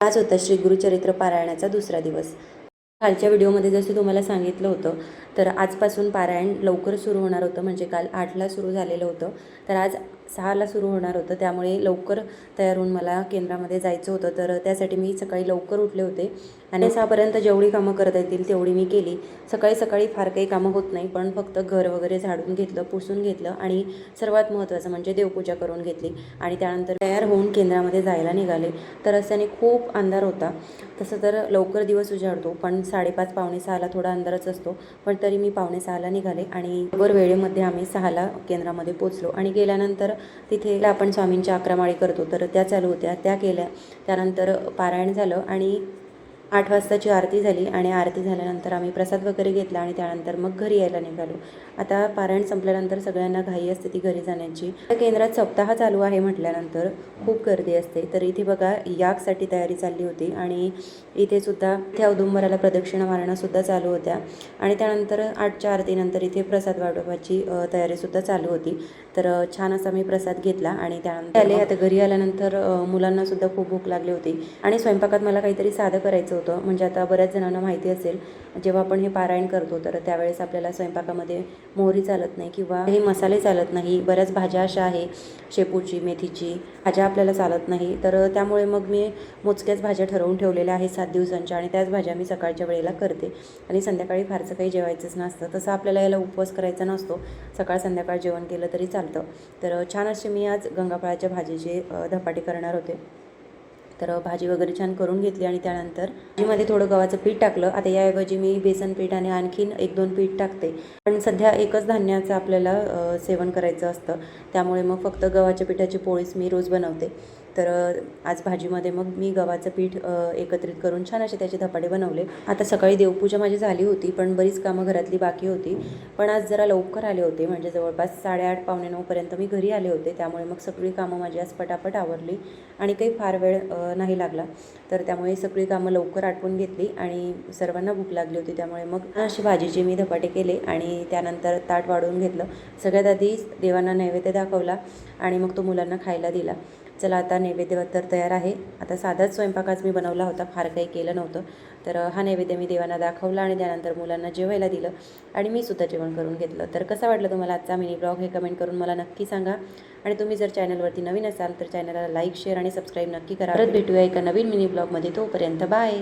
आज होता श्री गुरुचरित्र पारायणाचा दुसरा दिवस। कालच्या व्हिडिओमध्ये जसं तुम्हाला सांगितलं होतं, तर आजपासून पारायण लवकर सुरू होणार होतं, म्हणजे काल 8ला सुरू झालेलं होतं, तर आज 6ला सुरू होणार होतं। त्यामुळे लवकर तयार होऊन मला केंद्रामध्ये जायचं होतं, तर त्यासाठी मी सकाळी लवकर उठले होते आणि 6पर्यंत जेवढी कामं करता येतील तेवढी मी केली। सकाळी सकाळी फार काही कामं होत नाही, पण फक्त घर वगैरे झाडून घेतलं, पुसून घेतलं आणि सर्वात महत्त्वाचं म्हणजे देवपूजा करून घेतली आणि त्यानंतर तयार होऊन केंद्रामध्ये जायला निघाले। तर रस्त्याने खूप अंधार होता, तसं तर लवकर दिवस उजाडतो, पण 5:30 पावणे 6ला थोडा अंधारच असतो, पण तरी मी पावणे 6ला निघाले आणि बरोबर वेळेमध्ये आम्ही 6ला केंद्रामध्ये पोचलो। आणि गेल्यानंतर तिथे आपण स्वामींच्या 11 माळी करतो, तर त्या चालू होत्या, त्या केल्या। त्यानंतर पारायण झालं आणि 8 वाजताची आरती झाली आणि आरती झाल्यानंतर आम्ही प्रसाद वगैरे घेतला आणि त्यानंतर मग घरी यायला निघालो। आता पारायण संपल्यानंतर सगळ्यांना घाई असते ती घरी जाण्याची। त्या केंद्रात सप्ताह चालू आहे म्हटल्यानंतर खूप गर्दी असते, तर इथे बघा यागसाठी तयारी चालली होती आणि इथे सुद्धा इथे औदुंबराला प्रदक्षिणा मारणंसुद्धा चालू होत्या आणि त्यानंतर 8च्या आरतीनंतर इथे प्रसाद वाटपाची तयारीसुद्धा चालू होती। तर छान असा मी प्रसाद घेतला आणि त्यानंतर आले। आता घरी आल्यानंतर मुलांनासुद्धा खूप भूक लागली होती आणि स्वयंपाकात मला काहीतरी साधं करायचं होतं। म्हणजे आता बऱ्याच जणांना माहिती असेल, जेव्हा आपण हे पारायण करतो तर त्यावेळेस आपल्याला स्वयंपाकामध्ये मोहरी चालत नाही किंवा काही मसाले चालत नाही। बऱ्याच भाज्या अशा आहे, शेपूची, मेथीची भाज्या आपल्याला चालत नाही, तर त्यामुळे मग मी मोजक्याच भाज्या ठरवून ठेवलेल्या आहेत 7 दिवसांच्या आणि त्याच भाज्या मी सकाळच्या वेळेला करते आणि संध्याकाळी फारसं काही जेवायचंच नसतं। तसं आपल्याला याला उपवास करायचा नसतो, सकाळ संध्याकाळ जेवण केलं तरी चालतं। तर छान असे मी आज गंगाफळाच्या भाजीचे धपाटे करणार होते, तर भाजी वगैरे छान करून घेतली आणि त्यानंतर भाजीमध्ये थोडं गव्हाचं पीठ टाकलं। आता याऐवजी मी बेसन पीठ आणि आणखीन 1-2 पीठ टाकते, पण सध्या एकच धान्याचं आपल्याला सेवन करायचं असतं, त्यामुळे मग फक्त गव्हाच्या पिठाची पोळीच मी रोज बनवते। तर आज भाजीमध्ये मग मी गव्हाचं पीठ एकत्रित करून छान असे त्याचे धपाटे बनवले। आता सकाळी देवपूजा माझी झाली होती, पण बरीच कामं घरातली बाकी होती, पण आज जरा लवकर आले होते, म्हणजे जवळपास 8:30 पावणे 9पर्यंत मी घरी आले होते। त्यामुळे मग सगळी कामं माझी आज पटापट आवरली आणि काही फार वेळ नाही लागला, तर त्यामुळे सगळी कामं लवकर आटपून घेतली आणि सर्वांना भूक लागली होती, त्यामुळे मग अशी भाजीचे मी धपाटे केले आणि त्यानंतर ताट वाढवून घेतलं। सगळ्यात आधी देवांना नैवेद्य दाखवला आणि मग तो मुलांना खायला दिला। चला आता नैवेद्य तर तयार आहे। आता साधाच स्वयंपाक आज मी बनवला होता, फार काही केलं नव्हतं, तर हा नैवेद्य मी देवांना दाखवला आणि त्यानंतर मुलांना जेवायला दिलं आणि मी सुद्धा जेवण करून घेतलं। तर कसा वाटलं तुम्हाला आजचा मिनी ब्लॉग हे कमेंट करून मला नक्की सांगा आणि तुम्ही जर चॅनलवरती नवीन असाल तर चॅनलला लाईक, शेअर आणि सबस्क्राईब नक्की करा। परत भेटूया एका नवीन मिनी ब्लॉगमध्ये, तोपर्यंत बाय।